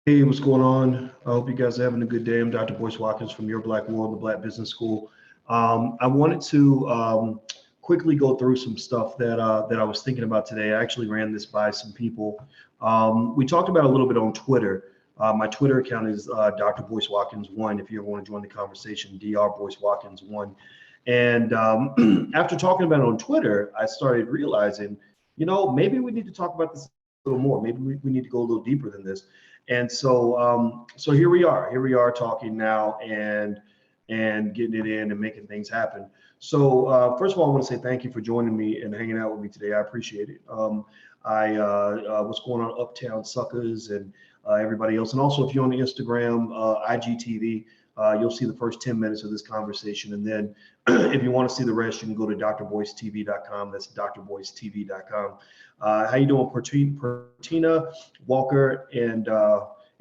Hey, what's going on? I hope you guys are having a good day. I'm Dr. Boyce Watkins from Your Black World, the Black Business School. I wanted to quickly go through some stuff that I was thinking about today. I actually ran this by some people. We talked about a little bit on Twitter. My Twitter account is Dr. Boyce Watkins 1. If you ever want to join the conversation, Dr. Boyce Watkins 1. And after talking about it on Twitter, I started realizing, maybe we need to talk about this a little more. Maybe we need to go a little deeper than this. And so here we are. Here we are talking now and getting it in and making things happen. So first of all, I want to say thank you for joining me and hanging out with me today. I appreciate it. What's going on, Uptown Suckers and everybody else. And also, if you're on the Instagram, IGTV, you'll see the first 10 minutes of this conversation. And then if you want to see the rest, you can go to drboycetv.com. That's drboycetv.com. How you doing, Pertina, Walker, and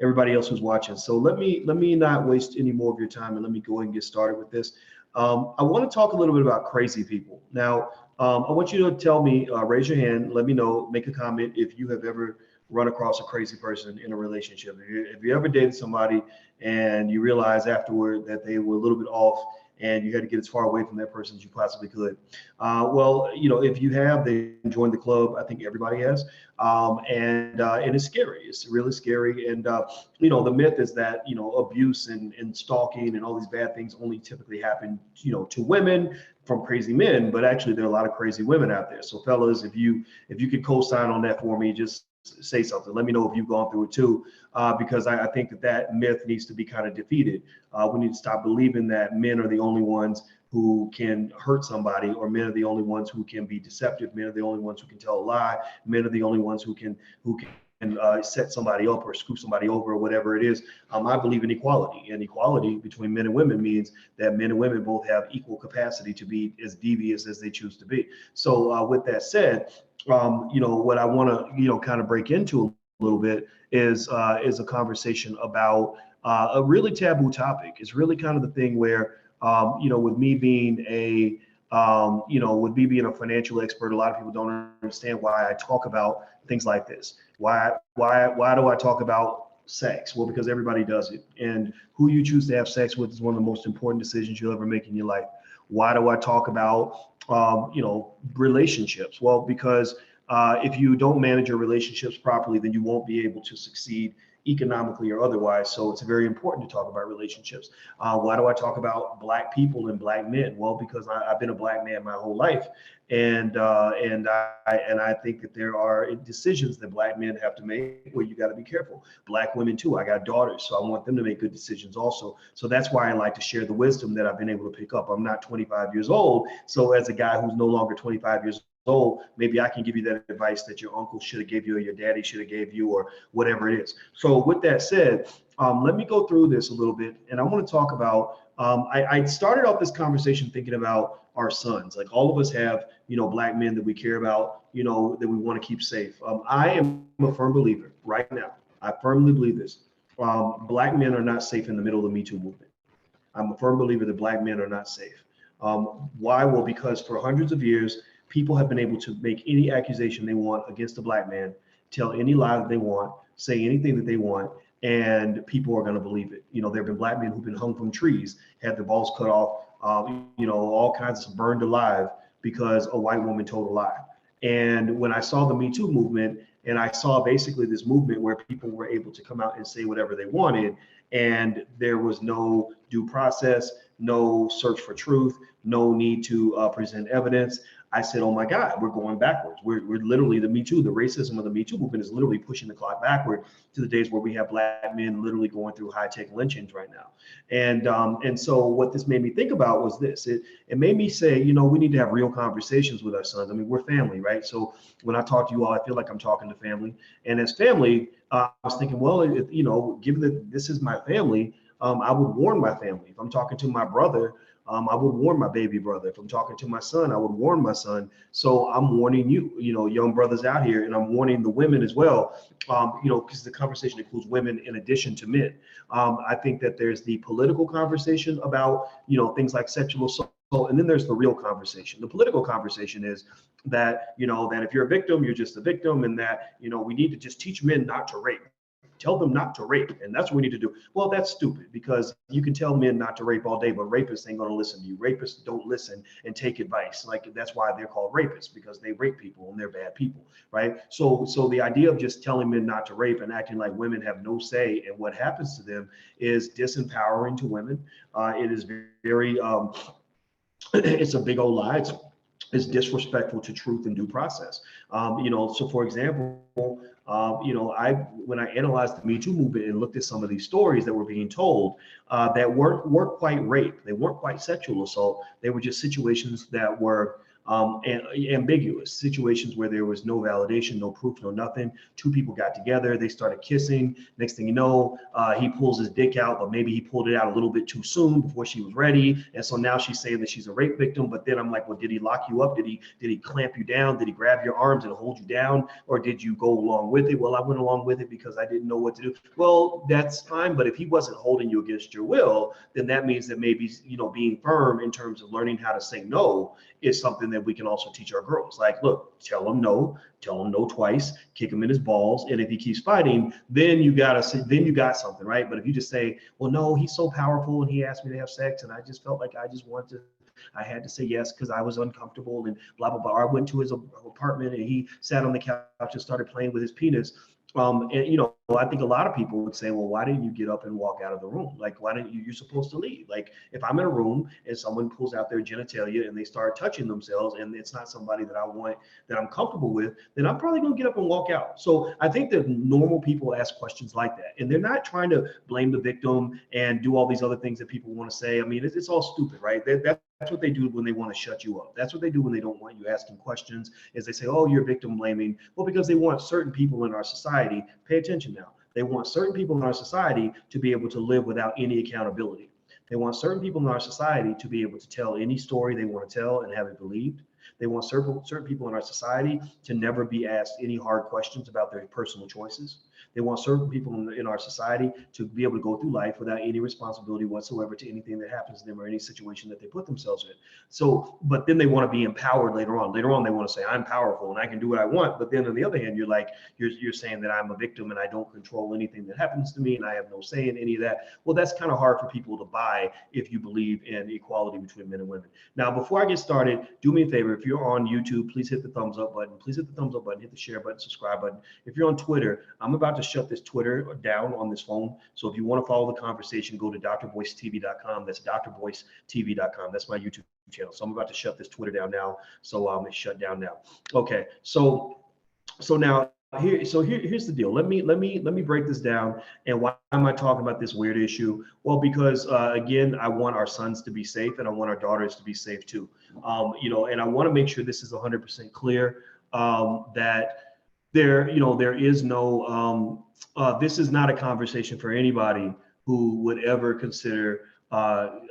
everybody else who's watching? So let me not waste any more of your time and let me go ahead and get started with this. I want to talk a little bit about crazy people. Now, I want you to tell me, raise your hand, let me know, make a comment if you have ever run across a crazy person in a relationship. If you ever dated somebody and you realize afterward that they were a little bit off and you had to get as far away from that person as you possibly could. Well, if you have, then join the club. I think everybody has. And it's scary. It's really scary. And, the myth is that, abuse and stalking and all these bad things only typically happen, to women from crazy men, but actually there are a lot of crazy women out there. So fellas, if you could co-sign on that for me, just say something. Let me know if you've gone through it too, because I think that myth needs to be kind of defeated. We need to stop believing that men are the only ones who can hurt somebody, or men are the only ones who can be deceptive. Men are the only ones who can tell a lie. Men are the only ones who can set somebody up or screw somebody over or whatever it is. I believe in equality, and equality between men and women means that men and women both have equal capacity to be as devious as they choose to be. So with that said, what I want to, kind of break into a little bit is a conversation about a really taboo topic. It's really kind of the thing where, with me being with me being a financial expert, a lot of people don't understand why I talk about things like this. Why do I talk about sex? Well, because everybody does it. And who you choose to have sex with is one of the most important decisions you'll ever make in your life. Why do I talk about, relationships? Well, because if you don't manage your relationships properly, then you won't be able to succeed economically or otherwise. So it's very important to talk about relationships. Why do I talk about Black people and Black men? Well, because I've been a Black man my whole life, and I think that there are decisions that Black men have to make where you got to be careful. Black women too. I got daughters, so I want them to make good decisions also. So that's why I like to share the wisdom that I've been able to pick up. I'm not 25 years old, so as a guy who's no longer 25 years old, maybe I can give you that advice that your uncle should have gave you, or your daddy should have gave you, or whatever it is. So with that said, let me go through this a little bit, and I want to talk about. I started off this conversation thinking about our sons. Like, all of us have, Black men that we care about, that we want to keep safe. I am a firm believer right now. I firmly believe this. Black men are not safe in the middle of the Me Too movement. I'm a firm believer that Black men are not safe. Why? Well, because for hundreds of years, people have been able to make any accusation they want against a Black man, tell any lie that they want, say anything that they want, and people are going to believe it. There have been Black men who've been hung from trees, had their balls cut off, all kinds of burned alive because a white woman told a lie. And when I saw the Me Too movement, and I saw basically this movement where people were able to come out and say whatever they wanted, and there was no due process, no search for truth, no need to present evidence, I said, oh my God, we're going backwards. We're literally, the Me Too, the racism of the Me Too movement is literally pushing the clock backward to the days where we have Black men literally going through high-tech lynchings right now. And so what this made me think about was this. It made me say, we need to have real conversations with our sons. I mean, we're family, right? So when I talk to you all, I feel like I'm talking to family. And as family, I was thinking, well, given that this is my family, I would warn my family. If I'm talking to my brother, I would warn my baby brother. If I'm talking to my son, I would warn my son. So I'm warning you, young brothers out here, and I'm warning the women as well, because the conversation includes women in addition to men. I think that there's the political conversation about, things like sexual assault. And then there's the real conversation. The political conversation is that, that if you're a victim, you're just a victim, and that, we need to just teach men not to rape. tell them not to rape. And that's what we need to do. Well, that's stupid, because you can tell men not to rape all day, but rapists ain't going to listen to you. Rapists don't listen and take advice. Like, that's why they're called rapists, because they rape people and they're bad people, right? So the idea of just telling men not to rape and acting like women have no say in what happens to them is disempowering to women. It is very, it's a big old lie. It's disrespectful to truth and due process. So for example, when I analyzed the Me Too movement and looked at some of these stories that were being told, that weren't quite rape, they weren't quite sexual assault, they were just situations that were ambiguous, situations where there was no validation, no proof, no nothing. Two people got together, they started kissing. Next thing you know, he pulls his dick out, but maybe he pulled it out a little bit too soon before she was ready. And so now she's saying that she's a rape victim. But then I'm like, well, did he lock you up? Did he clamp you down? Did he grab your arms and hold you down? Or did you go along with it? Well, I went along with it because I didn't know what to do. Well, that's fine. But if he wasn't holding you against your will, then that means that maybe, being firm in terms of learning how to say no is something that we can also teach our girls. Like, look, tell him no twice, kick him in his balls. And if he keeps fighting, then you got something, right? But if you just say, well, no, he's so powerful and he asked me to have sex and I just felt like I had to say yes because I was uncomfortable and blah, blah, blah. I went to his apartment and he sat on the couch and started playing with his penis. I think a lot of people would say, well, why didn't you get up and walk out of the room? Like, why didn't you're supposed to leave? Like, if I'm in a room and someone pulls out their genitalia and they start touching themselves and it's not somebody that I want, that I'm comfortable with, then I'm probably gonna get up and walk out. So I think that normal people ask questions like that, and they're not trying to blame the victim and do all these other things that people want to say. I mean, it's all stupid, right? That's what they do when they want to shut you up. That's what they do when they don't want you asking questions, is they say, oh, you're victim blaming. Well, because they want certain people in our society, pay attention now, they want certain people in our society to be able to live without any accountability. They want certain people in our society to be able to tell any story they want to tell and have it believed. They want certain people in our society to never be asked any hard questions about their personal choices. They want certain people in our society to be able to go through life without any responsibility whatsoever to anything that happens to them or any situation that they put themselves in. So, but then they want to be empowered later on. Later on, they want to say, I'm powerful and I can do what I want. But then on the other hand, you're like, you're saying that I'm a victim and I don't control anything that happens to me and I have no say in any of that. Well, that's kind of hard for people to buy if you believe in equality between men and women. Now, before I get started, do me a favor. If you're on YouTube, please hit the thumbs up button. Please hit the thumbs up button, hit the share button, subscribe button. If you're on Twitter, I'm about to shut this Twitter down on this phone. So if you want to follow the conversation, go to drboycetv.com. That's drboycetv.com. That's my YouTube channel. So I'm about to shut this Twitter down now. So it's shut down now. Okay. So now here's the deal. Let me break this down. And why am I talking about this weird issue? Well, because again, I want our sons to be safe and I want our daughters to be safe too. And I want to make sure this is 100% clear, that there is no, this is not a conversation for anybody who would ever consider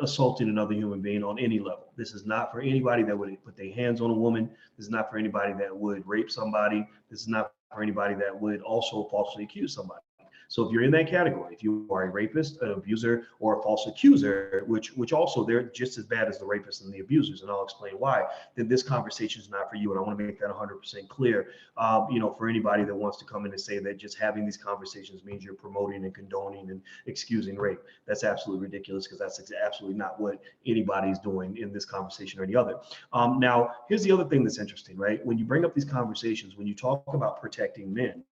assaulting another human being on any level. This is not for anybody that would put their hands on a woman. This is not for anybody that would rape somebody. This is not for anybody that would also falsely accuse somebody. So if you're in that category, if you are a rapist, an abuser, or a false accuser, which also they're just as bad as the rapists and the abusers, and I'll explain why, then this conversation is not for you. And I want to make that 100% clear, for anybody that wants to come in and say that just having these conversations means you're promoting and condoning and excusing rape. That's absolutely ridiculous, because that's absolutely not what anybody is doing in this conversation or any other. Now, here's the other thing that's interesting, right? When you bring up these conversations, when you talk about protecting men,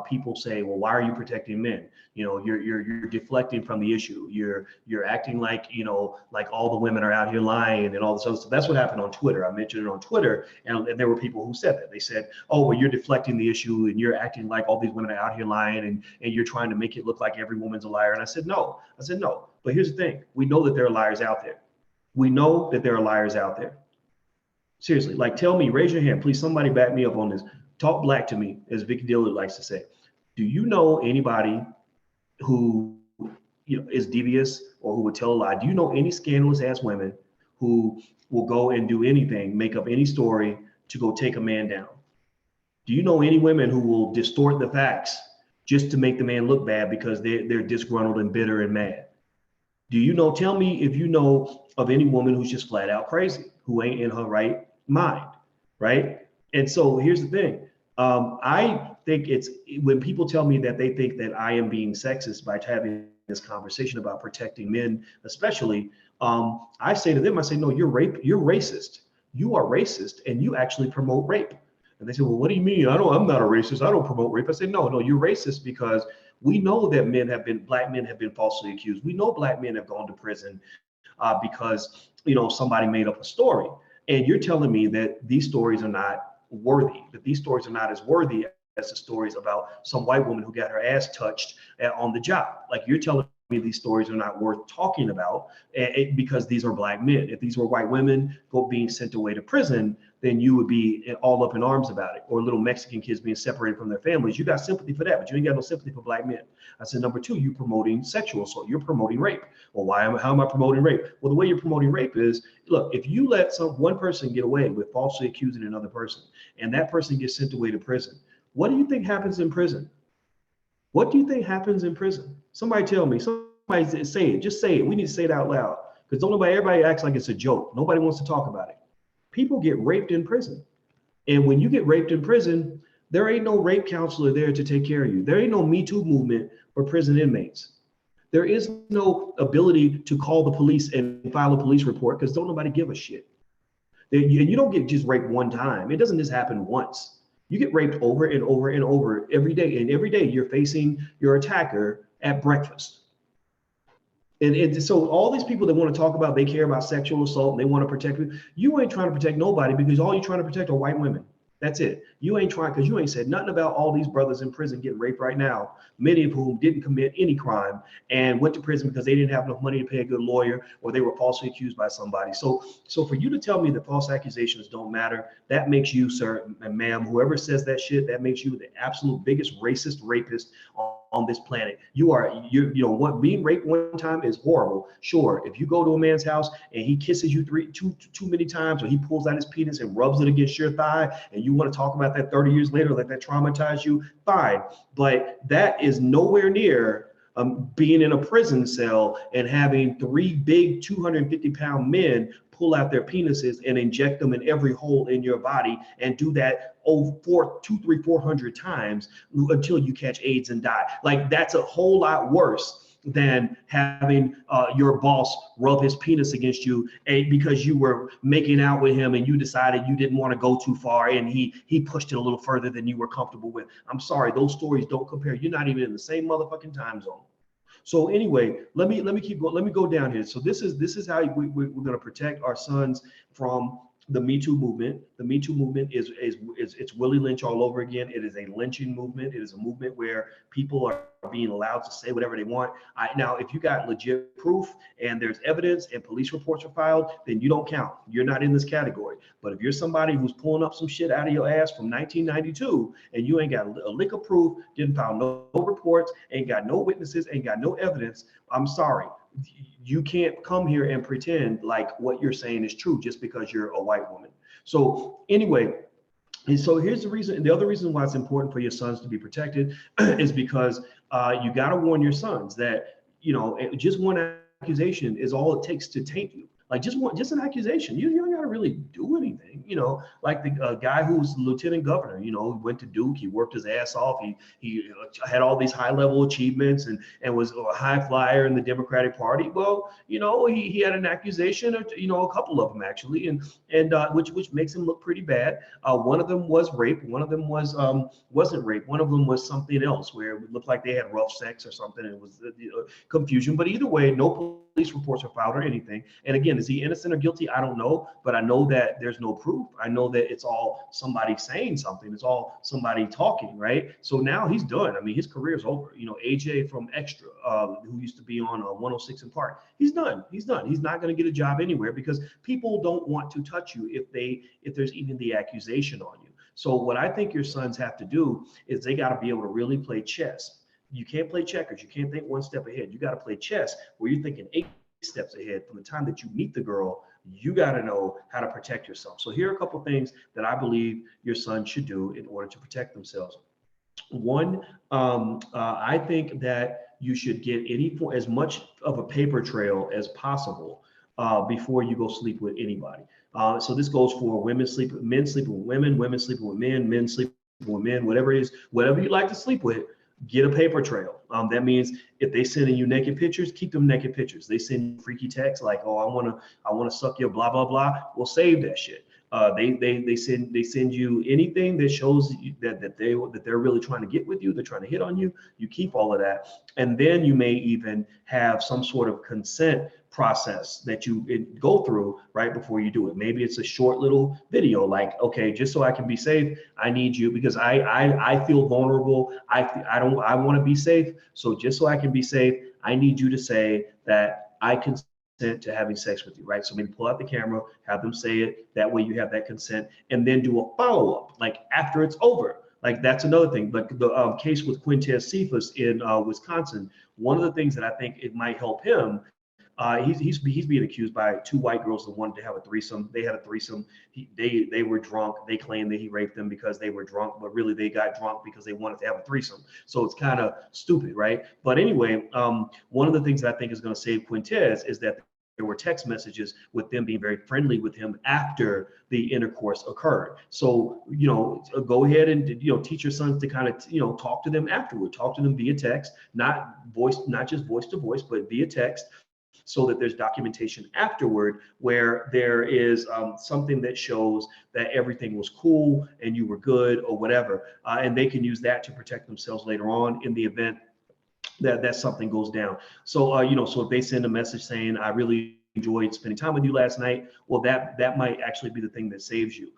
people say, well, why are you protecting men? You're deflecting from the issue. You're acting like, like all the women are out here lying and all this other stuff. That's what happened on Twitter. I mentioned it on Twitter, and there were people who said that. They said, oh, well, you're deflecting the issue and you're acting like all these women are out here lying and you're trying to make it look like every woman's a liar. And I said, no. But here's the thing. We know that there are liars out there. We know that there are liars out there. Seriously, like, tell me, raise your hand, please. Somebody back me up on this. Talk black to me, as Vicky Dillard likes to say. Do you know anybody who is devious or who would tell a lie? Do you know any scandalous ass women who will go and do anything, make up any story to go take a man down? Do you know any women who will distort the facts just to make the man look bad because they're disgruntled and bitter and mad? Do you know, tell me if you know of any woman who's just flat out crazy, who ain't in her right mind, right? And so here's the thing. I think it's when people tell me that they think that I am being sexist by having this conversation about protecting men, especially, I say to them, I say, no, you're racist. You are racist, and you actually promote rape. And they say, well, what do you mean? I'm not a racist. I don't promote rape. I say, no, you're racist because we know that black men have been falsely accused. We know black men have gone to prison because, somebody made up a story. And you're telling me that these stories are not worthy, that these stories are not as worthy as the stories about some white woman who got her ass touched on the job. Like, you're telling me these stories are not worth talking about because these are black men. If these were white women being sent away to prison, then you would be all up in arms about it. Or little Mexican kids being separated from their families. You got sympathy for that, but you ain't got no sympathy for black men. I said, number two, you're promoting sexual assault. You're promoting rape. Well, how am I promoting rape? Well, the way you're promoting rape is, look, if you let one person get away with falsely accusing another person, and that person gets sent away to prison, what do you think happens in prison? What do you think happens in prison? Somebody tell me. Somebody say it. Just say it. We need to say it out loud, because everybody acts like it's a joke. Nobody wants to talk about it. People get raped in prison. And when you get raped in prison, there ain't no rape counselor there to take care of you. There ain't no Me Too movement for prison inmates. There is no ability to call the police and file a police report because don't nobody give a shit. And you don't get just raped one time. It doesn't just happen once. You get raped over and over and over every day. And every day you're facing your attacker at breakfast. And so all these people that want to talk about, they care about sexual assault and they want to protect you. You ain't trying to protect nobody because all you're trying to protect are white women. That's it. You ain't trying, because you ain't said nothing about all these brothers in prison getting raped right now, many of whom didn't commit any crime and went to prison because they didn't have enough money to pay a good lawyer, or they were falsely accused by somebody. So for you to tell me that false accusations don't matter, that makes you, sir and ma'am, whoever says that shit, that makes you the absolute biggest racist rapist on this planet. What being raped one time is horrible. Sure, if you go to a man's house and he kisses you too many times, or he pulls out his penis and rubs it against your thigh, and you want to talk about that 30 years later, let that traumatize you, fine. But that is nowhere near being in a prison cell and having three big 250-pound men pull out their penises and inject them in every hole in your body, and do that 400 times until you catch AIDS and die. Like, that's a whole lot worse than having your boss rub his penis against you because you were making out with him and you decided you didn't want to go too far, and he pushed it a little further than you were comfortable with. I'm sorry, those stories don't compare. You're not even in the same motherfucking time zone. So anyway, let me keep going. Let me go down here. So this is how we're going to protect our sons from the Me Too movement. The Me Too movement is it's Willie Lynch all over again. It is a lynching movement. It is a movement where people are being allowed to say whatever they want. Now, if you got legit proof and there's evidence and police reports are filed, then you don't count. You're not in this category. But if you're somebody who's pulling up some shit out of your ass from 1992 and you ain't got a lick of proof, didn't file no reports, ain't got no witnesses, ain't got no evidence, I'm sorry. You can't come here and pretend like what you're saying is true just because you're a white woman. So anyway, and so here's the reason. The other reason why it's important for your sons to be protected is because you got to warn your sons that, just one accusation is all it takes to taint you. Like just an accusation. You don't got to really do anything. Like the guy who's lieutenant governor, went to Duke, he worked his ass off. He had all these high level achievements and was a high flyer in the Democratic Party. Well, he had an accusation, a couple of them actually, and which makes him look pretty bad. One of them was rape. One of them wasn't rape. One of them was something else where it looked like they had rough sex or something. It was confusion. But either way, no police reports are filed or anything. And again, is he innocent or guilty? I don't know, but I know that there's no proof. I know that it's all somebody saying something. It's all somebody talking, right? So now he's done. I mean, his career's over. AJ from Extra, who used to be on 106 in Park, he's done. He's done. He's not going to get a job anywhere because people don't want to touch you if there's even the accusation on you. So what I think your sons have to do is they got to be able to really play chess. You can't play checkers. You can't think one step ahead. You got to play chess where you're thinking 8 steps ahead. From the time that you meet the girl, you got to know how to protect yourself. So here are a couple of things that I believe your son should do in order to protect themselves. One, I think that you should get as much of a paper trail as possible before you go sleep with anybody. So this goes for men sleeping with women, women sleeping with men sleeping with men, whatever it is, whatever you like to sleep with, get a paper trail. That means if they sending you naked pictures, keep them naked pictures. They send you freaky texts like, oh, I wanna suck your blah blah blah. Well, save that shit. They send you anything that shows you that they're really trying to get with you. They're trying to hit on you. You keep all of that, and then you may even have some sort of consent process that you go through right before you do it. Maybe it's a short little video, like, okay, just so I can be safe, I need you because I feel vulnerable. I want to be safe. So just so I can be safe, I need you to say that I consent to having sex with you, right? So maybe pull out the camera, have them say it. That way you have that consent, and then do a follow-up, like after it's over. Like that's another thing. Like the case with Quintez Cephas in Wisconsin, one of the things that I think it might help him, he's being accused by two white girls that wanted to have a threesome. They had a threesome. They were drunk. They claimed that he raped them because they were drunk, but really they got drunk because they wanted to have a threesome. So it's kind of stupid, right? But anyway, one of the things that I think is going to save Quintez is that there were text messages with them being very friendly with him after the intercourse occurred. So, go ahead and, teach your sons to kind of, talk to them afterward, talk to them via text, not just voice to voice, but via text, so that there's documentation afterward where there is something that shows that everything was cool and you were good or whatever. And they can use that to protect themselves later on in the event that something goes down. So, so if they send a message saying, I really enjoyed spending time with you last night, well, that might actually be the thing that saves you.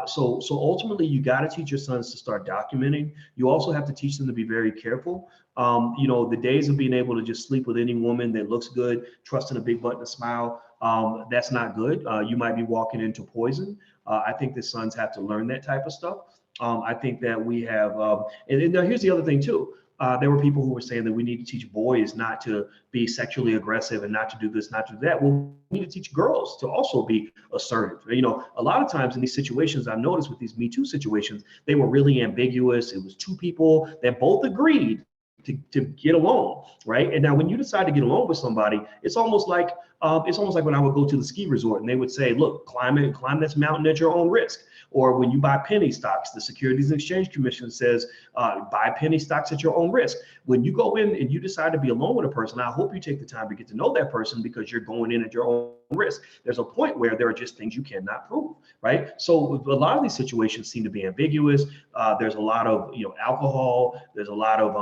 So ultimately, you got to teach your sons to start documenting. You also have to teach them to be very careful. The days of being able to just sleep with any woman that looks good, trusting a big butt and a smile, that's not good. You might be walking into poison. I think the sons have to learn that type of stuff. I think that we have, and now here's the other thing too. There were people who were saying that we need to teach boys not to be sexually aggressive and not to do this, not to do that. Well, we need to teach girls to also be assertive. A lot of times in these situations, I've noticed with these Me Too situations, they were really ambiguous. It was two people that both agreed to get along, right? And now when you decide to get along with somebody, it's almost like when I would go to the ski resort and they would say, look, climb this mountain at your own risk. Or when you buy penny stocks, the Securities and Exchange Commission says, buy penny stocks at your own risk. When you go in and you decide to be alone with a person, I hope you take the time to get to know that person because you're going in at your own risk. There's a point where there are just things you cannot prove, right? So a lot of these situations seem to be ambiguous. There's a lot of, alcohol. There's a lot of,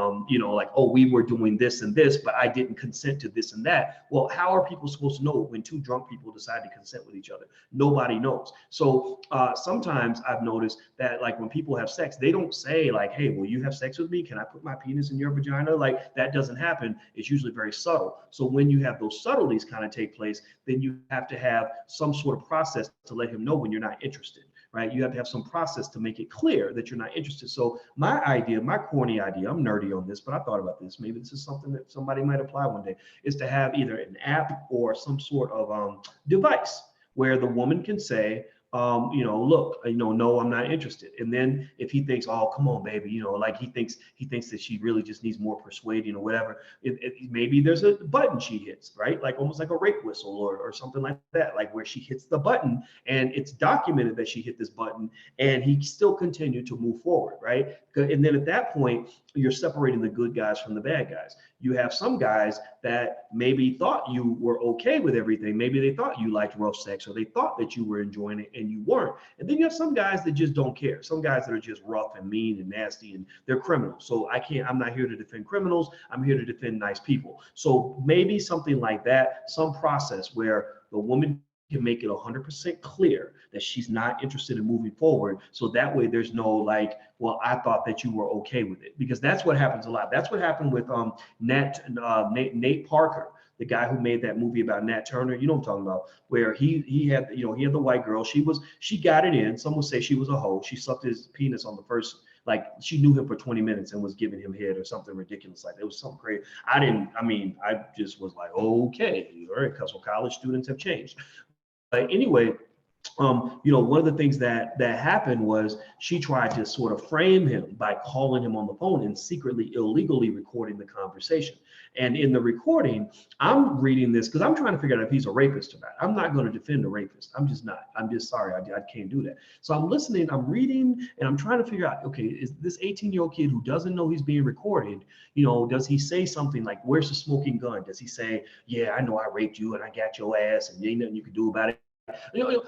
like, oh, we were doing this and this, but I didn't consent to this and that. Well, how are people supposed to know when two drunk people decide to consent with each other? Nobody knows. So sometimes I've noticed that, like, when people have sex, they don't say like, hey, will you have sex with me? Can I put my penis in your vagina? Like, that doesn't happen. It's usually very subtle. So when you have those subtleties kind of take place, then you have to have some sort of process to let him know when you're not interested, right? You have to have some process to make it clear that you're not interested. So my idea, my corny idea, I'm nerdy on this, but I thought about this. Maybe this is something that somebody might apply one day, is to have either an app or some sort of device where the woman can say, look, no, I'm not interested. And then if he thinks, oh, come on, baby, like he thinks that she really just needs more persuading or whatever, maybe there's a button she hits, right? Like almost like a rape whistle or something like that, like where she hits the button and it's documented that she hit this button and he still continued to move forward, right? And then at that point, you're separating the good guys from the bad guys. You have some guys that maybe thought you were okay with everything. Maybe they thought you liked rough sex or they thought that you were enjoying it and you weren't. And then you have some guys that just don't care. Some guys that are just rough and mean and nasty and they're criminals. So I'm not here to defend criminals. I'm here to defend nice people. So maybe something like that, some process where the woman can make it 100% clear that she's not interested in moving forward. So that way there's no like, well, I thought that you were okay with it, because that's what happens a lot. That's what happened with Nate Parker, the guy who made that movie about Nat Turner. You know what I'm talking about, where he had the white girl. She got it in. Some would say she was a hoe. She sucked his penis on the first, like she knew him for 20 minutes and was giving him head or something ridiculous. Like it was something crazy. I just was like, okay, all right, because college students have changed. But anyway, one of the things that happened was she tried to sort of frame him by calling him on the phone and secretly, illegally recording the conversation. And in the recording, I'm reading this because I'm trying to figure out if he's a rapist or not. I'm not going to defend a rapist. I'm just not. I'm just sorry. I can't do that. So I'm listening, I'm reading, and I'm trying to figure out, okay, is this 18-year-old kid who doesn't know he's being recorded, does he say something like, where's the smoking gun? Does he say, yeah, I know I raped you and I got your ass and there ain't nothing you can do about it?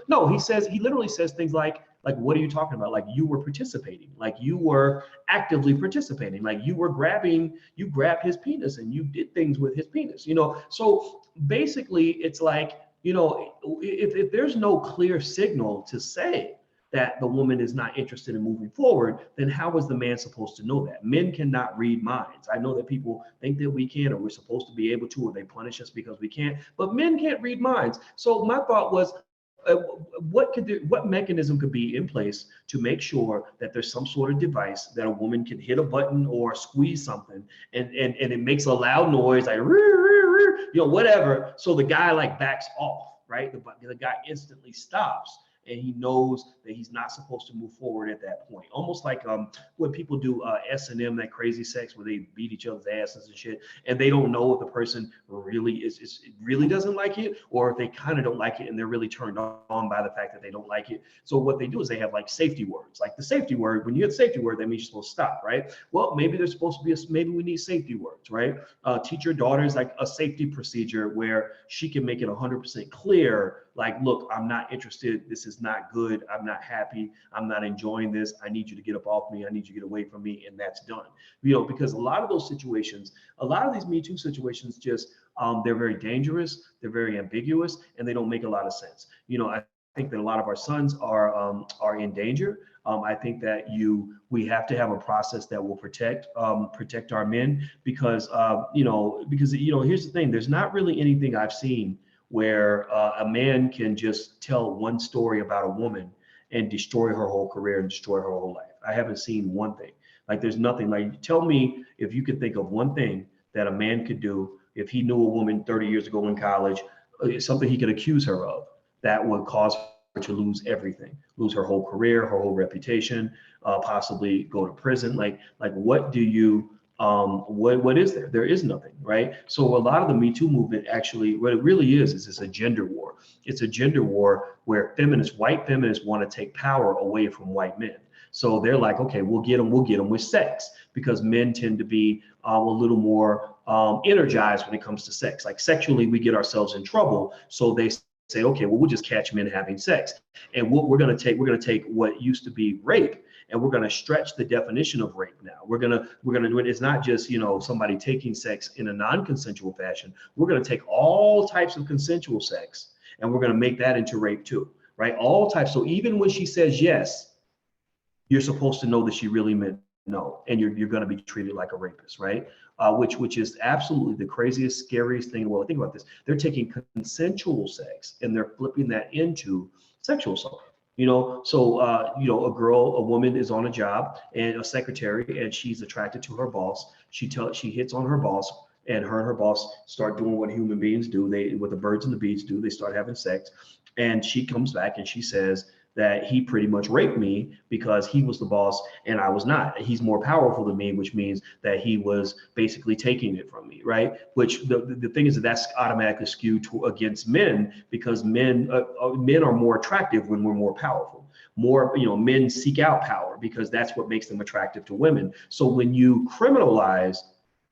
No, he literally says things like, what are you talking about? Like you were participating, like you were actively participating, like you grabbed his penis and you did things with his penis, So basically it's like, if there's no clear signal to say that the woman is not interested in moving forward, then how is the man supposed to know that? Men cannot read minds. I know that people think that we can, or we're supposed to be able to, or they punish us because we can't, but men can't read minds. So my thought was, what mechanism could be in place to make sure that there's some sort of device that a woman can hit a button or squeeze something and it makes a loud noise like whatever, so the guy like backs off, right? The guy instantly stops and he knows that he's not supposed to move forward at that point. Almost like when people do S&M, that crazy sex where they beat each other's asses and shit, and they don't know if the person really really doesn't like it, or if they kind of don't like it and they're really turned on by the fact that they don't like it. So what they do is they have like safety words. Like the safety word, when you hit the safety word, that means you're supposed to stop, right? Well, maybe there's supposed to be maybe we need safety words, right? Teach your daughters like a safety procedure where she can make it 100% clear, like, look, I'm not interested. This is not good. I'm not happy. I'm not enjoying this. I need you to get up off me. I need you to get away from me. And that's done. Because a lot of those situations, a lot of these Me Too situations, just they're very dangerous. They're very ambiguous, and they don't make a lot of sense. I think that a lot of our sons are in danger. I think that we have to have a process that will protect our men because here's the thing. There's not really anything I've seen where a man can just tell one story about a woman and destroy her whole career and destroy her whole life. I haven't seen one thing. Like there's nothing. Like tell me if you could think of one thing that a man could do if he knew a woman 30 years ago in college, something he could accuse her of that would cause her to lose everything, lose her whole career, her whole reputation, possibly go to prison. Like what do you what is there? There is nothing, right? So a lot of the Me Too movement, actually, what it really is it's a gender war. It's a gender war where white feminists want to take power away from white men. So they're like, okay, we'll get them with sex, because men tend to be a little more energized when it comes to sex. Like sexually, we get ourselves in trouble. So they say, okay, well, we'll just catch men having sex. And we're going to take what used to be rape, and we're going to stretch the definition of rape now. We're going to do it. It's not just, somebody taking sex in a non-consensual fashion. We're going to take all types of consensual sex and we're going to make that into rape too, right? All types. So even when she says yes, you're supposed to know that she really meant no, and you're going to be treated like a rapist, right? Which is absolutely the craziest, scariest thing in the world. Think about this. They're taking consensual sex and they're flipping that into sexual assault. So a woman is on a job and a secretary, and she's attracted to her boss. She hits on her boss, and her boss start doing what human beings do. What the birds and the bees do. They start having sex, and she comes back and she says that he pretty much raped me because he was the boss and I was not. He's more powerful than me, which means that he was basically taking it from me, right? Which the thing is that's automatically skewed against men, because men are more attractive when we're more powerful. Men seek out power because that's what makes them attractive to women. So when you criminalize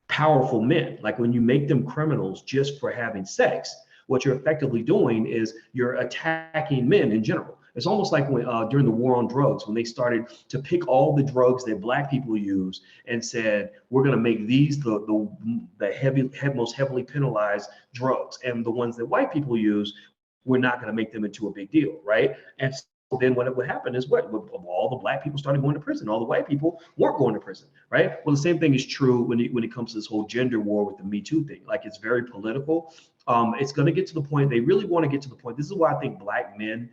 powerful men, like when you make them criminals just for having sex, what you're effectively doing is you're attacking men in general. It's almost like when during the war on drugs, when they started to pick all the drugs that Black people use and said, we're going to make these the most heavily penalized drugs, and the ones that white people use, we're not going to make them into a big deal, right? And so then what would happen is all the Black people started going to prison. All the white people weren't going to prison, right? Well, the same thing is true when it comes to this whole gender war with the Me Too thing. Like, it's very political. It's going to get to the point, they really want to get to the point. This is why I think Black men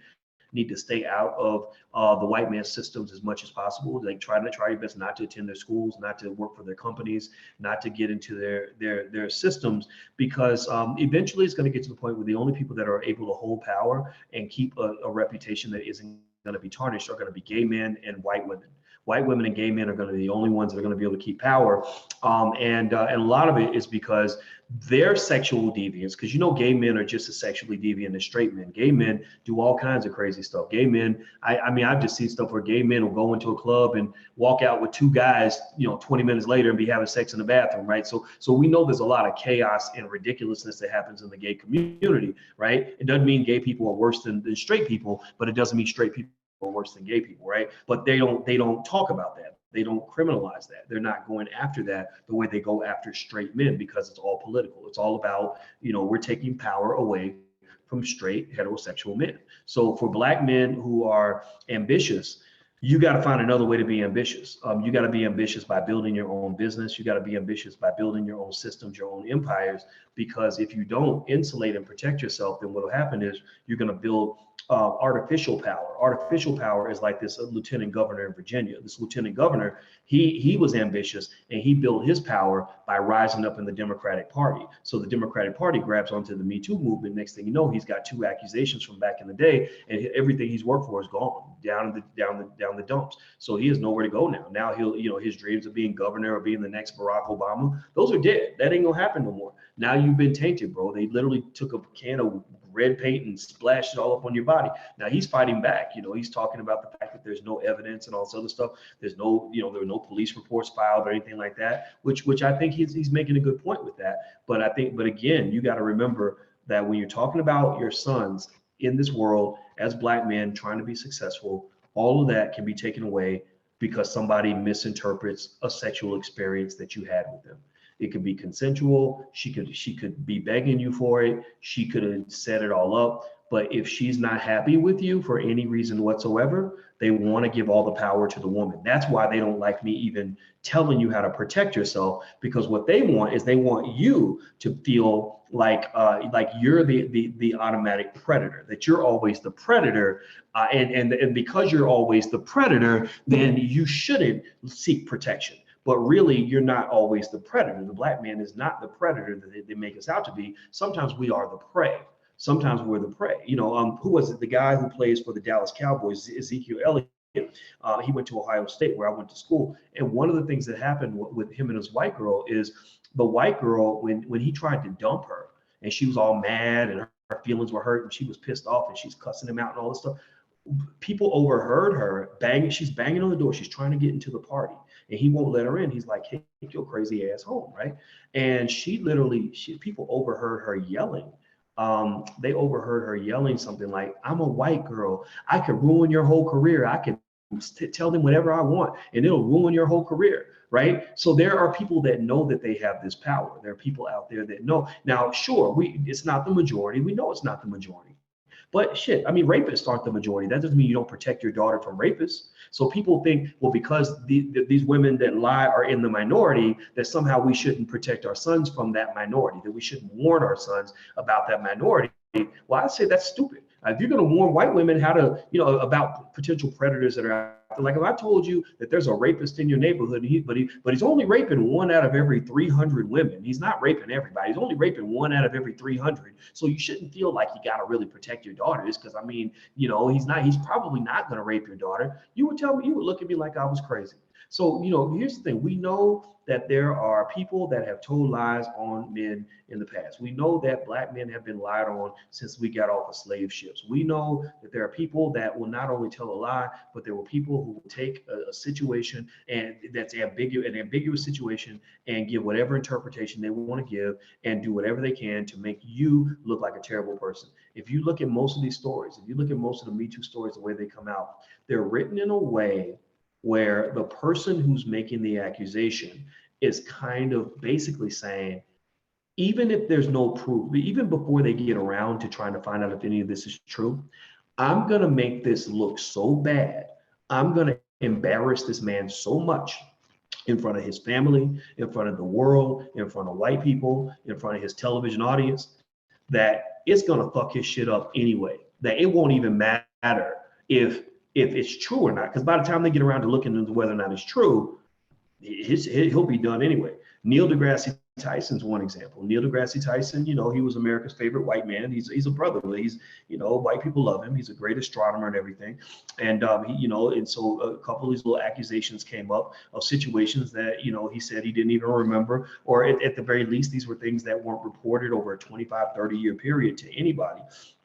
need to stay out of the white man's systems as much as possible. Like try your best not to attend their schools, not to work for their companies, not to get into their systems, because eventually it's going to get to the point where the only people that are able to hold power and keep a reputation that isn't going to be tarnished are going to be gay men and white women. White women and gay men are going to be the only ones that are going to be able to keep power. And a lot of it is because their sexual deviance, because gay men are just as sexually deviant as straight men. Gay men do all kinds of crazy stuff. Gay men, I mean, I've just seen stuff where gay men will go into a club and walk out with two guys, 20 minutes later and be having sex in the bathroom, right? So we know there's a lot of chaos and ridiculousness that happens in the gay community, right? It doesn't mean gay people are worse than straight people, but it doesn't mean straight people are worse than gay people, right? But they don't talk about that. They don't criminalize that. They're not going after that the way they go after straight men, because it's all political. It's all about, we're taking power away from straight heterosexual men. So for Black men who are ambitious, you got to find another way to be ambitious. You got to be ambitious by building your own business. You got to be ambitious by building your own systems, your own empires, because if you don't insulate and protect yourself, then what will happen is you're going to build artificial power. Artificial power is like this lieutenant governor in Virginia. This lieutenant governor, he was ambitious, and he built his power by rising up in the Democratic Party. So the Democratic Party grabs onto the Me Too movement. Next thing you know, he's got 2 accusations from back in the day, and everything he's worked for is gone down the dumps. So he has nowhere to go now. Now he'll, his dreams of being governor or being the next Barack Obama, those are dead. That ain't gonna happen no more. Now you've been tainted, bro. They literally took a can of red paint and splashed it all up on your body. Now he's fighting back. He's talking about the fact that there's no evidence and all this other stuff. There's no, there were no police reports filed or anything like that, which I think he's making a good point with that. But again, you got to remember that when you're talking about your sons in this world as Black men trying to be successful, all of that can be taken away because somebody misinterprets a sexual experience that you had with them. It could be consensual. She could be begging you for it. She could have set it all up. But if she's not happy with you for any reason whatsoever, they want to give all the power to the woman. That's why they don't like me even telling you how to protect yourself, because what they want is they want you to feel like you're the automatic predator, that you're always the predator. And because you're always the predator, then you shouldn't seek protection. But really, you're not always the predator. The Black man is not the predator that they make us out to be. Sometimes we are the prey. Sometimes we're the prey. Who was it? The guy who plays for the Dallas Cowboys, Ezekiel Elliott. He went to Ohio State, where I went to school. And one of the things that happened with him and his white girl is the white girl, when he tried to dump her, and she was all mad and her feelings were hurt and she was pissed off and she's cussing him out and all this stuff. People overheard her banging. She's banging on the door. She's trying to get into the party, and he won't let her in. He's like, "Hey, take your crazy ass home," right? And people overheard her yelling. They overheard her yelling something like, "I'm a white girl. I could ruin your whole career. I can tell them whatever I want, and it'll ruin your whole career." Right? So there are people that know that they have this power. There are people out there that know. Now, sure, it's not the majority. We know it's not the majority. But shit, rapists aren't the majority. That doesn't mean you don't protect your daughter from rapists. So people think, well, because these women that lie are in the minority, that somehow we shouldn't protect our sons from that minority, that we shouldn't warn our sons about that minority. Well, I say that's stupid. If you're going to warn white women how to, about potential predators that are out there, like if I told you that there's a rapist in your neighborhood, but he's only raping 1 out of every 300 women. He's not raping everybody. He's only raping 1 out of every 300. So you shouldn't feel like you got to really protect your daughters, because he's probably not going to rape your daughter. You would look at me like I was crazy. So, here's the thing. We know that there are people that have told lies on men in the past. We know that Black men have been lied on since we got off of slave ships. We know that there are people that will not only tell a lie, but there were people who will take a situation and that's an ambiguous situation and give whatever interpretation they want to give and do whatever they can to make you look like a terrible person. If you look at most of these stories, if you look at most of the Me Too stories, the way they come out, they're written in a way where the person who's making the accusation is kind of basically saying, even if there's no proof, even before they get around to trying to find out if any of this is true, I'm going to make this look so bad. I'm going to embarrass this man so much in front of his family, in front of the world, in front of white people, in front of his television audience, that it's going to fuck his shit up anyway, that it won't even matter if it's true or not. Because by the time they get around to looking into whether or not it's true, he'll be done anyway. Neil deGrasse Tyson's one example. Neil deGrasse Tyson, he was America's favorite white man. He's a brother. White people love him. He's a great astronomer and everything. And and so a couple of these little accusations came up of situations that he said he didn't even remember, or at the very least, these were things that weren't reported over a 25, 30-year period to anybody.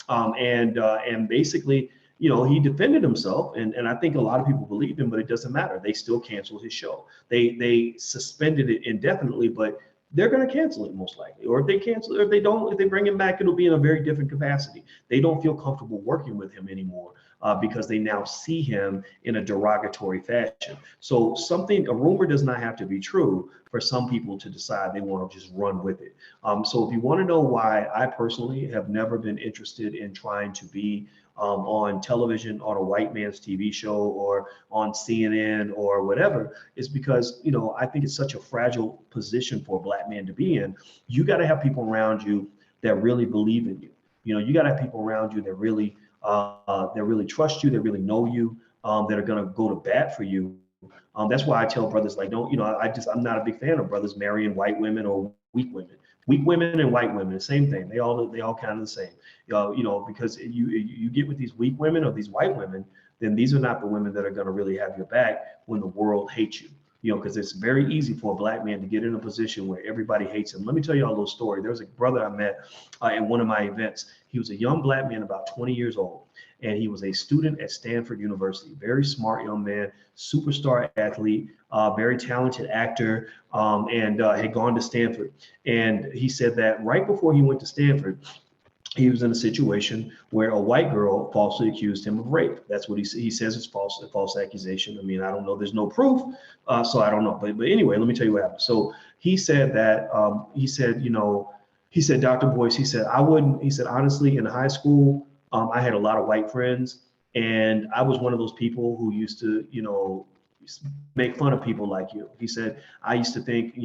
And basically, he defended himself, and I think a lot of people believed him, but it doesn't matter. They still canceled his show. They suspended it indefinitely, but they're going to cancel it most likely. Or if they cancel it, or if they don't, if they bring him back, it'll be in a very different capacity. They don't feel comfortable working with him anymore because they now see him in a derogatory fashion. So a rumor does not have to be true for some people to decide they want to just run with it. So if you want to know why I personally have never been interested in trying to be on television, on a white man's TV show, or on CNN or whatever, is because, I think it's such a fragile position for a black man to be in. You got to have people around you that really believe in you. You got to have people around you that really trust you, that really know you, that are going to go to bat for you. That's why I tell brothers, like, don't, I'm not a big fan of brothers marrying white women or weak women. Weak women and white women, the same thing. They all kind of the same. Because you get with these weak women or these white women, then these are not the women that are going to really have your back when the world hates you. Because it's very easy for a black man to get in a position where everybody hates him. Let me tell you a little story. There was a brother I met at one of my events. He was a young black man, about 20 years old, and he was a student at Stanford University. Very smart young man, superstar athlete, very talented actor, and had gone to Stanford. And he said that right before he went to Stanford, he was in a situation where a white girl falsely accused him of rape. That's what he says it's a false accusation. I mean, I don't know. There's no proof, so I don't know. But anyway, let me tell you what happened. So he said that he said, Dr. Boyce, he said, honestly, in high school, I had a lot of white friends, and I was one of those people who used to, make fun of people like you. He said, I used to think,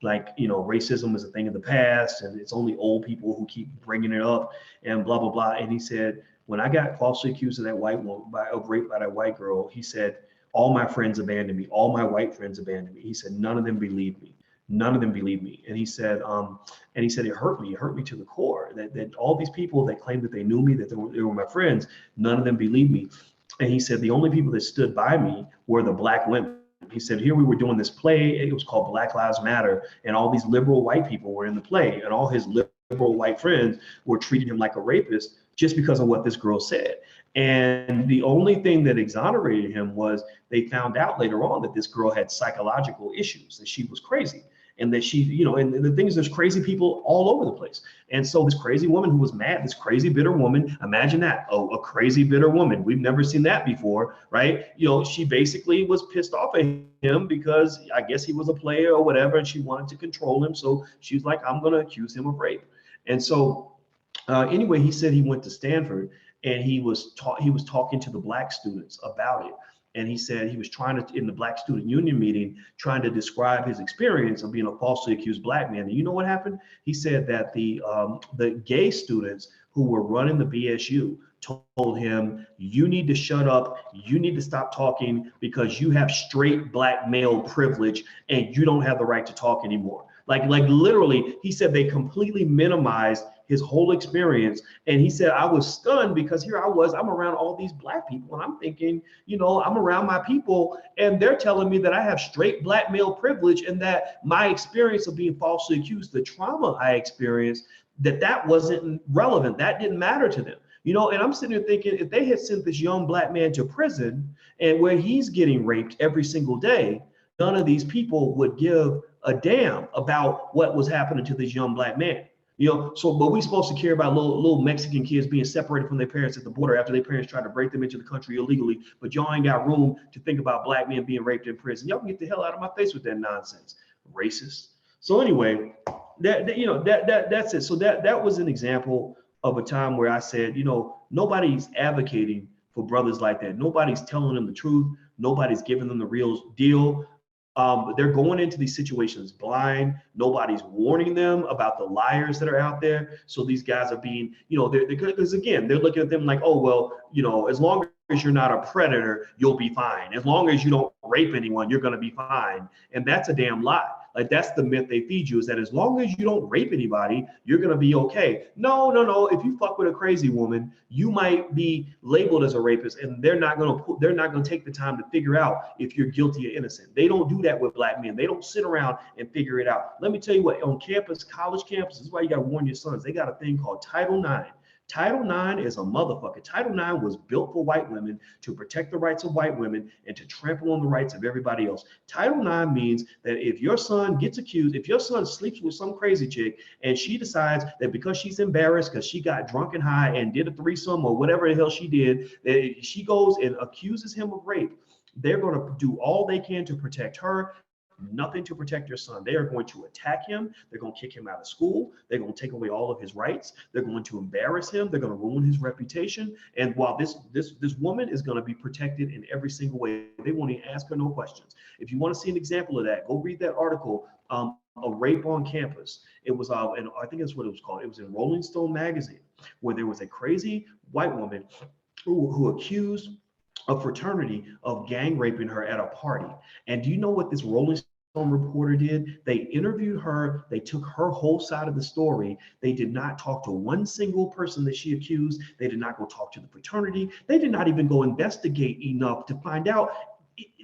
racism is a thing of the past, and it's only old people who keep bringing it up and blah, blah, blah. And he said, when I got falsely accused of rape by that white girl, he said, all my friends abandoned me. All my white friends abandoned me. He said, none of them believed me. None of them believed me. And he said, it hurt me. It hurt me to the core that all these people that claimed that they knew me, that they were my friends, none of them believed me. And he said, the only people that stood by me were the black women. He said, here we were doing this play. It was called Black Lives Matter. And all these liberal white people were in the play. And all his liberal white friends were treating him like a rapist just because of what this girl said. And the only thing that exonerated him was they found out later on that this girl had psychological issues, that she was crazy. And that she, and the thing is, there's crazy people all over the place. And so this crazy woman who was mad, this crazy, bitter woman, imagine that, a crazy, bitter woman. We've never seen that before, right? She basically was pissed off at him because I guess he was a player or whatever, and she wanted to control him. So she was like, I'm going to accuse him of rape. And so anyway, he said he went to Stanford, and he was talking to the black students about it. And he said he was trying to, in the Black Student Union meeting, trying to describe his experience of being a falsely accused black man. And you know what happened? He said that the gay students who were running the BSU told him, you need to shut up, you need to stop talking because you have straight black male privilege and you don't have the right to talk anymore. Like literally, he said they completely minimized his whole experience. And he said, I was stunned because here I'm around all these black people, and I'm thinking, I'm around my people, and they're telling me that I have straight black male privilege, and that my experience of being falsely accused, the trauma I experienced, that wasn't relevant. That didn't matter to them. And I'm sitting there thinking, if they had sent this young black man to prison and where he's getting raped every single day, none of these people would give a damn about what was happening to this young black man. But we supposed to care about little Mexican kids being separated from their parents at the border after their parents tried to break them into the country illegally, but y'all ain't got room to think about black men being raped in prison. Y'all can get the hell out of my face with that nonsense, racist. So anyway, that's it. So that was an example of a time where I said, nobody's advocating for brothers like that. Nobody's telling them the truth. Nobody's giving them the real deal. They're going into these situations blind. Nobody's warning them about the liars that are out there. So these guys are being, because again, they're looking at them like, oh, well, as long as you're not a predator, you'll be fine. As long as you don't rape anyone, you're going to be fine. And that's a damn lie. Like, that's the myth they feed you, is that as long as you don't rape anybody, you're going to be okay. No. If you fuck with a crazy woman, you might be labeled as a rapist, and they're not going to take the time to figure out if you're guilty or innocent. They don't do that with black men. They don't sit around and figure it out. Let me tell you what, on campus, college campuses, this is why you got to warn your sons. They got a thing called Title IX. Title IX is a motherfucker. Title IX was built for white women, to protect the rights of white women and to trample on the rights of everybody else. Title IX means that if your son gets accused, if your son sleeps with some crazy chick and she decides that because she's embarrassed because she got drunk and high and did a threesome or whatever the hell she did, that she goes and accuses him of rape, they're going to do all they can to protect her. Nothing to protect your son. They are going to attack him. They're going to kick him out of school. They're going to take away all of his rights. They're going to embarrass him. They're going to ruin his reputation. And while this woman is going to be protected in every single way, they won't even ask her no questions. If you want to see an example of that, go read that article, A Rape on Campus. It was, and I think that's what it was called. It was in Rolling Stone magazine, where there was a crazy white woman who accused a fraternity of gang raping her at a party. And do you know what this Rolling Stone reporter did? They interviewed her. They took her whole side of the story. They did not talk to one single person that she accused. They did not go talk to the fraternity. They did not even go investigate enough to find out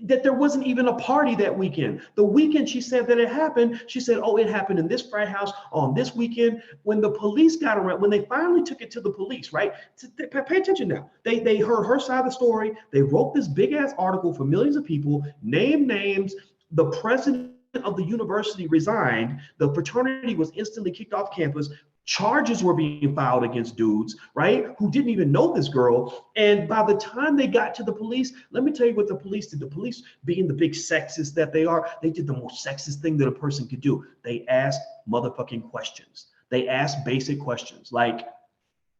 that there wasn't even a party that weekend. The weekend she said that it happened, she said, oh, it happened in this frat house on this weekend. When the police got around, when they finally took it to the police, right? Pay attention now. They heard her side of the story. They wrote this big ass article for millions of people, named names. The president of the university resigned. The fraternity was instantly kicked off campus. Charges were being filed against dudes, right, who didn't even know this girl. And by the time they got to the police, let me tell you what the police did. The police, being the big sexist that they are, they did the most sexist thing that a person could do. They asked motherfucking questions. They asked basic questions like,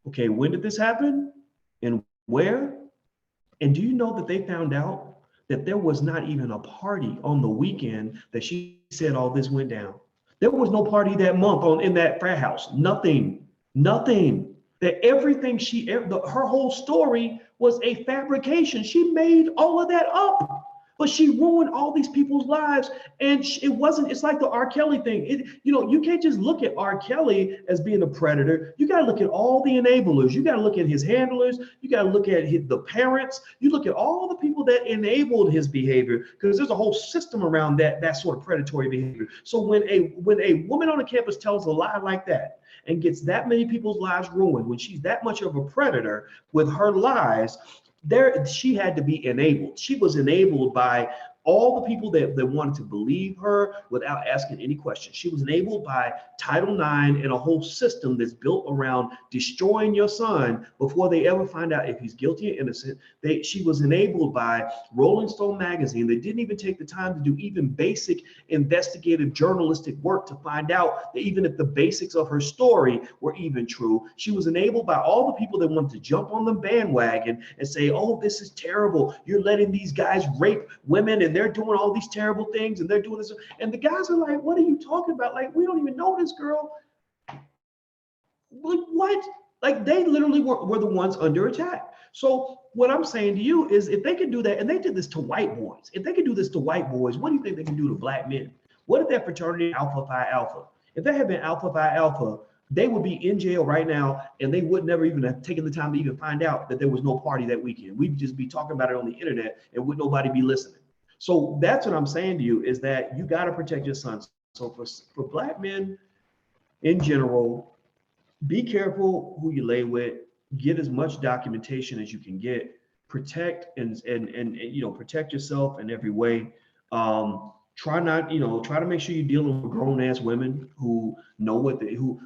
okay, when did this happen? And where? And do you know that they found out that there was not even a party on the weekend that she said all this went down? There was no party that month in that frat house. Nothing. That everything her whole story was a fabrication. She made all of that up. But she ruined all these people's lives. And it's like the R. Kelly thing. You can't just look at R. Kelly as being a predator. You got to look at all the enablers. You got to look at his handlers. You got to look at the parents. You look at all the people that enabled his behavior, because there's a whole system around that sort of predatory behavior. So when a woman on a campus tells a lie like that and gets that many people's lives ruined, when she's that much of a predator with her lies, she had to be enabled. She was enabled by all the people that wanted to believe her without asking any questions. She was enabled by Title IX and a whole system that's built around destroying your son before they ever find out if he's guilty or innocent. She was enabled by Rolling Stone magazine. They didn't even take the time to do even basic investigative journalistic work to find out that even if the basics of her story were even true. She was enabled by all the people that wanted to jump on the bandwagon and say, oh, this is terrible. You're letting these guys rape women and they're doing all these terrible things and they're doing this. And the guys are like, what are you talking about? Like, we don't even know this girl. Like, what? Like, they literally were the ones under attack. So what I'm saying to you is, if they can do that, and they did this to white boys, if they can do this to white boys, what do you think they can do to black men? What if that fraternity Alpha Phi Alpha? If they had been Alpha Phi Alpha, they would be in jail right now, and they would never even have taken the time to even find out that there was no party that weekend. We'd just be talking about it on the internet, and would nobody be listening. So that's what I'm saying to you, is that you got to protect your sons. So for black men in general, be careful who you lay with. Get as much documentation as you can get. Protect and protect yourself in every way. Try to make sure you're dealing with grown ass women who know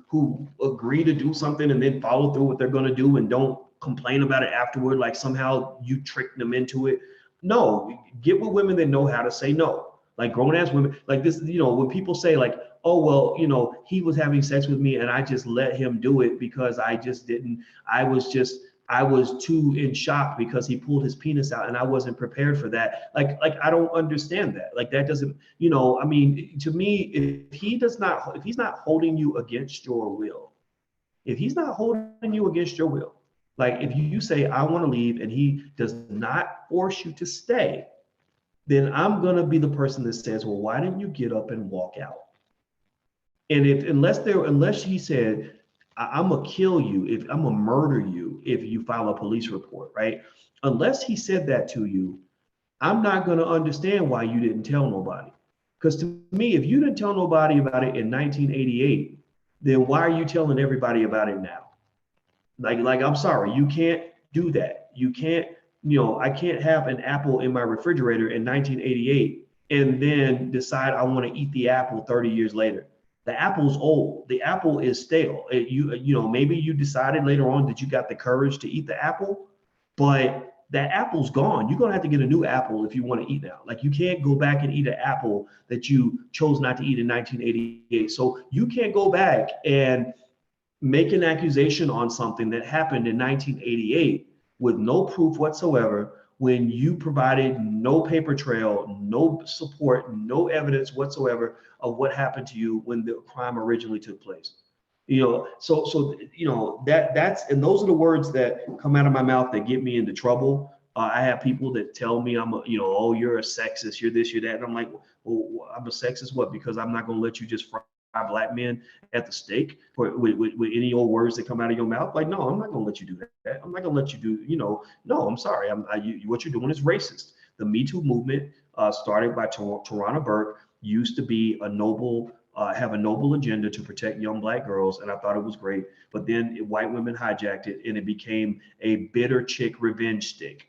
who agree to do something and then follow through what they're going to do and don't complain about it afterward, like somehow you tricked them into it. No, get with women that know how to say no. Like grown ass women, like this, when people say like, oh, well, he was having sex with me and I just let him do it because I I was too in shock because he pulled his penis out and I wasn't prepared for that. Like I don't understand that. Like that doesn't, I mean, to me, if he's not holding you against your will, if he's not holding you against your will, like if you say, I want to leave and he does not force you to stay, then I'm going to be the person that says, well, why didn't you get up and walk out? And unless he said, I'm gonna kill you, if I'm gonna murder you if you file a police report, right? Unless he said that to you, I'm not gonna understand why you didn't tell nobody. Because to me, if you didn't tell nobody about it in 1988, then why are you telling everybody about it now? Like I'm sorry, you can't do that. You can't, I can't have an apple in my refrigerator in 1988 and then decide I want to eat the apple 30 years later. The apple's old. The apple is stale. Maybe you decided later on that you got the courage to eat the apple, but that apple's gone. You're gonna have to get a new apple if you want to eat now. Like you can't go back and eat an apple that you chose not to eat in 1988. So you can't go back and make an accusation on something that happened in 1988 with no proof whatsoever when you provided no paper trail, no support, no evidence whatsoever of what happened to you when the crime originally took place. That's and those are the words that come out of my mouth that get me into trouble. I have people that tell me oh, you're a sexist, you're this, you're that, and I'm like, well, I'm a sexist what? Because I'm not going to let you just fry black men at the stake with any old words that come out of your mouth. Like, no, I'm not going to let you do that. I'm not going to let you do, no, I'm sorry. What you're doing is racist. The Me Too movement started by Tarana Burke, used to be a noble, have a noble agenda to protect young black girls, and I thought it was great. But then white women hijacked it, and it became a bitter chick revenge stick,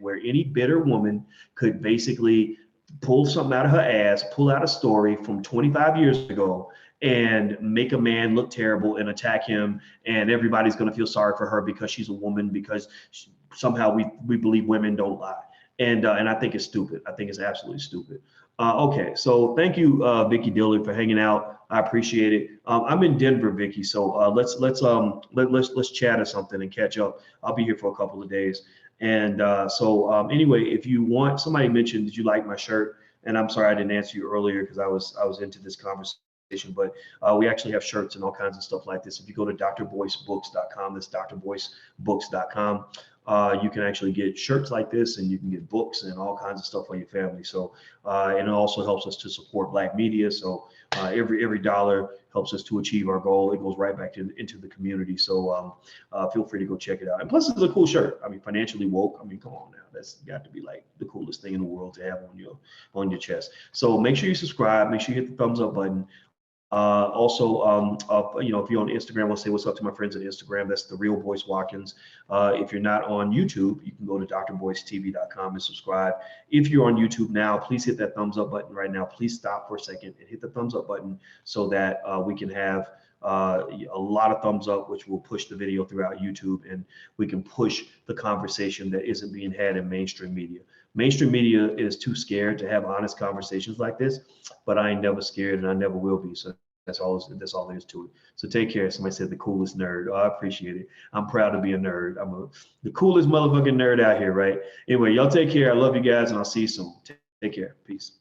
where any bitter woman could basically pull something out of her ass, pull out a story from 25 years ago and make a man look terrible and attack him. And everybody's going to feel sorry for her because she's a woman, because somehow we believe women don't lie. And I think it's stupid. I think it's absolutely stupid. Okay, so thank you, Vicky Dillard, for hanging out. I appreciate it. I'm in Denver, Vicky. So let's chat or something and catch up. I'll be here for a couple of days. And anyway, if you want, somebody mentioned, did you like my shirt? And I'm sorry I didn't answer you earlier because I was into this conversation, but we actually have shirts and all kinds of stuff like this. If you go to drboycebooks.com, that's drboycebooks.com. You can actually get shirts like this, and you can get books and all kinds of stuff for your family. So, and it also helps us to support Black media. So every dollar helps us to achieve our goal. It goes right back into the community. So feel free to go check it out. And plus, it's a cool shirt. I mean, financially woke. I mean, come on now. That's got to be like the coolest thing in the world to have on your chest. So make sure you subscribe. Make sure you hit the thumbs up button. If you're on Instagram, I'll say what's up to my friends on Instagram. That's The Real Boyce Watkins. If you're not on YouTube, you can go to drboycetv.com and subscribe. If you're on YouTube now, please hit that thumbs up button right now. Please stop for a second and hit the thumbs up button so that we can have a lot of thumbs up, which will push the video throughout YouTube, and we can push the conversation that isn't being had in mainstream media. Mainstream media is too scared to have honest conversations like this, but I ain't never scared and I never will be. So that's all there is to it. So take care. Somebody said the coolest nerd. Oh, I appreciate it. I'm proud to be a nerd. The coolest motherfucking nerd out here, right? Anyway, y'all take care. I love you guys, and I'll see you soon. Take care. Peace.